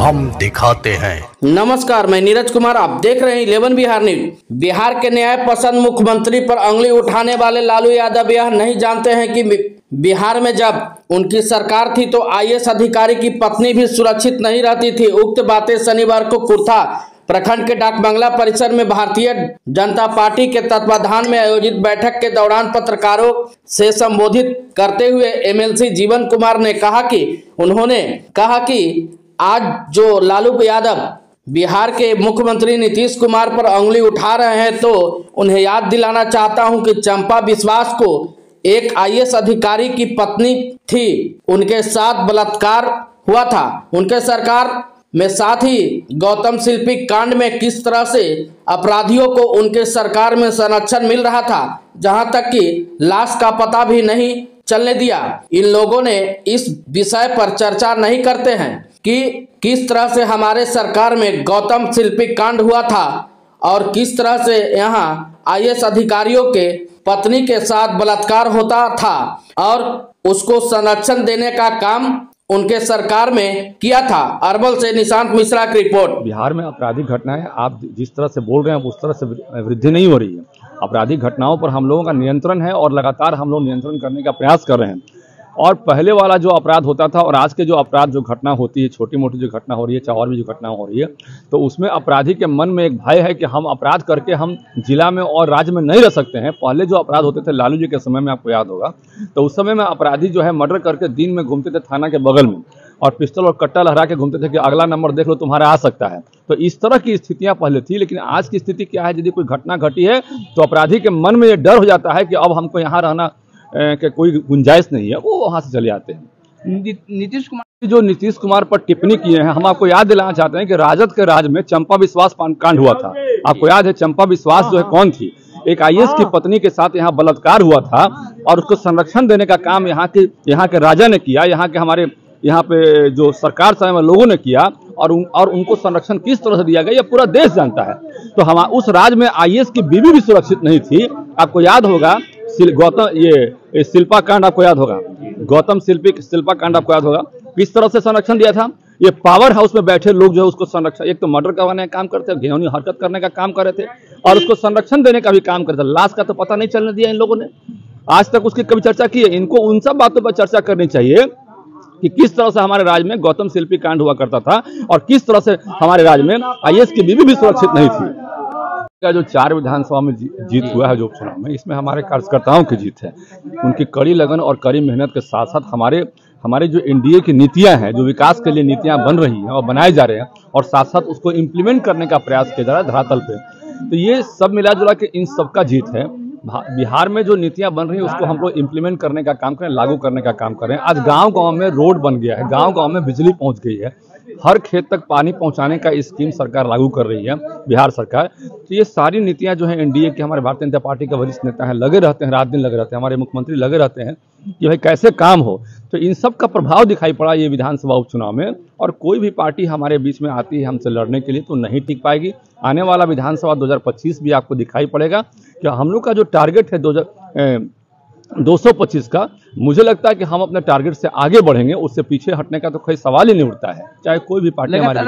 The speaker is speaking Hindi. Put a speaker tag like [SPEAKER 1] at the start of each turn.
[SPEAKER 1] हम दिखाते हैं।
[SPEAKER 2] नमस्कार, मैं नीरज कुमार, आप देख रहे हैं 11 बिहार न्यूज। बिहार के न्याय पसंद मुख्यमंत्री पर उंगली उठाने वाले लालू यादव यह नहीं जानते हैं कि बिहार में जब उनकी सरकार थी तो आईएएस अधिकारी की पत्नी भी सुरक्षित नहीं रहती थी। उक्त बातें शनिवार को कुर्था प्रखंड के डाक बंगला परिसर में भारतीय जनता पार्टी के तत्वाधान में आयोजित बैठक के दौरान पत्रकारों से संबोधित करते हुए एमएलसी जीवन कुमार ने कहा कि उन्होंने कहा कि आज जो लालू यादव बिहार के मुख्यमंत्री नीतीश कुमार पर उंगली उठा रहे हैं तो उन्हें याद दिलाना चाहता हूं कि चंपा विश्वास को एक आईएएस अधिकारी की पत्नी थी, उनके साथ बलात्कार हुआ था। उनके सरकार में साथ ही गौतम शिल्पी कांड में किस तरह से अपराधियों को उनके सरकार में संरक्षण मिल रहा था, जहां तक कि लाश का पता भी नहीं चलने दिया। इन लोगों ने इस विषय पर चर्चा नहीं करते हैं कि किस तरह से हमारे सरकार में गौतम शिल्पी कांड हुआ था और किस तरह से यहाँ आईएएस अधिकारियों के पत्नी के साथ बलात्कार होता था और उसको संरक्षण देने का काम उनके सरकार में किया था। अरवल से निशांत मिश्रा की रिपोर्ट।
[SPEAKER 3] बिहार में आपराधिक घटनाएं आप जिस तरह से बोल रहे हैं उस तरह से वृद्धि नहीं हो रही है। आपराधिक घटनाओं पर हम लोगों का नियंत्रण है और लगातार हम लोग नियंत्रण करने का प्रयास कर रहे हैं। और पहले वाला जो अपराध होता था और आज के जो अपराध जो घटना होती है, छोटी मोटी जो घटना हो रही है, चाहे और भी जो घटना हो रही है, तो उसमें अपराधी के मन में एक भय है कि हम अपराध करके हम जिला में और राज्य में नहीं रह सकते हैं। पहले जो अपराध होते थे लालू जी के समय में, आपको याद होगा, तो उस समय में अपराधी जो है मर्डर करके दिन में घूमते थे थाना के बगल में और पिस्टल और कट्टा लहरा के घूमते थे कि अगला नंबर देख लो तुम्हारा आ सकता है। तो इस तरह की स्थितियां पहले थी, लेकिन आज की स्थिति क्या है, यदि कोई घटना घटी है तो अपराधी के मन में ये डर हो जाता है कि अब हमको यहाँ रहना कि कोई गुंजाइश नहीं है, वो वहां से चले जाते हैं। नीतीश कुमार पर टिप्पणी किए हैं, हम आपको याद दिलाना चाहते हैं कि राजद के राज में चंपा विश्वास कांड हुआ था। आपको याद है चंपा विश्वास जो है कौन थी? एक आईएएस की पत्नी के साथ यहाँ बलात्कार हुआ था और उसको संरक्षण देने का काम यहाँ के राजा ने किया, यहाँ पे जो सरकार समय में लोगों ने किया और उनको संरक्षण किस तरह से दिया गया ये पूरा देश जानता है। तो हम उस राज में आईएएस की बीवी भी सुरक्षित नहीं थी। आपको याद होगा ये शिल्पा कांड, आपको याद होगा गौतम शिल्पा कांड, आपको याद होगा किस तरह से संरक्षण दिया था। ये पावर हाउस में बैठे लोग जो है उसको संरक्षण, एक तो मर्डर करवाने का काम करते थे, घिनौनी हरकत करने का काम कर रहे थे और उसको संरक्षण देने का भी काम करते थे। लाश का तो पता नहीं चलने दिया इन लोगों ने, आज तक उसकी कभी चर्चा की है। इनको उन सब बातों पर चर्चा करनी चाहिए कि किस तरह से हमारे राज्य में गौतम शिल्पी कांड हुआ करता था और किस तरह से हमारे राज्य में आईएएस की बीवी भी सुरक्षित नहीं थी। जो 4 विधानसभा में जीत हुआ है जो उपचुनाव में, इसमें हमारे कार्यकर्ताओं की जीत है। उनकी कड़ी लगन और कड़ी मेहनत के साथ साथ हमारे जो एनडीए की नीतियां हैं, जो विकास के लिए नीतियां बन रही हैं और बनाए जा रहे हैं और साथ साथ उसको इम्प्लीमेंट करने का प्रयास किया जा रहा है धरातल पे, तो ये सब मिला जुला के इन सबका जीत है। बिहार में जो नीतियां बन रही हैं उसको हम लोग इम्प्लीमेंट करने का काम करें, लागू करने का काम करें। आज गांव-गांव में रोड बन गया है, गांव-गांव में बिजली पहुंच गई है, हर खेत तक पानी पहुंचाने का स्कीम सरकार लागू कर रही है बिहार सरकार। तो ये सारी नीतियां जो हैं एनडीए के, हमारे भारतीय जनता पार्टी के वरिष्ठ नेता हैं लगे रहते हैं, रात दिन लगे रहते हैं, हमारे मुख्यमंत्री लगे रहते हैं कि भाई कैसे काम हो। तो इन सब का प्रभाव दिखाई पड़ा ये विधानसभा उपचुनाव में। और कोई भी पार्टी हमारे बीच में आती है हमसे लड़ने के लिए तो नहीं टिक पाएगी। आने वाला विधानसभा 2025 भी आपको दिखाई पड़ेगा कि हम लोग का जो टारगेट है 225 का, मुझे लगता है कि हम अपने टारगेट से आगे बढ़ेंगे, उससे पीछे हटने का तो कोई सवाल ही नहीं उठता है, चाहे कोई भी पार्टी हमारे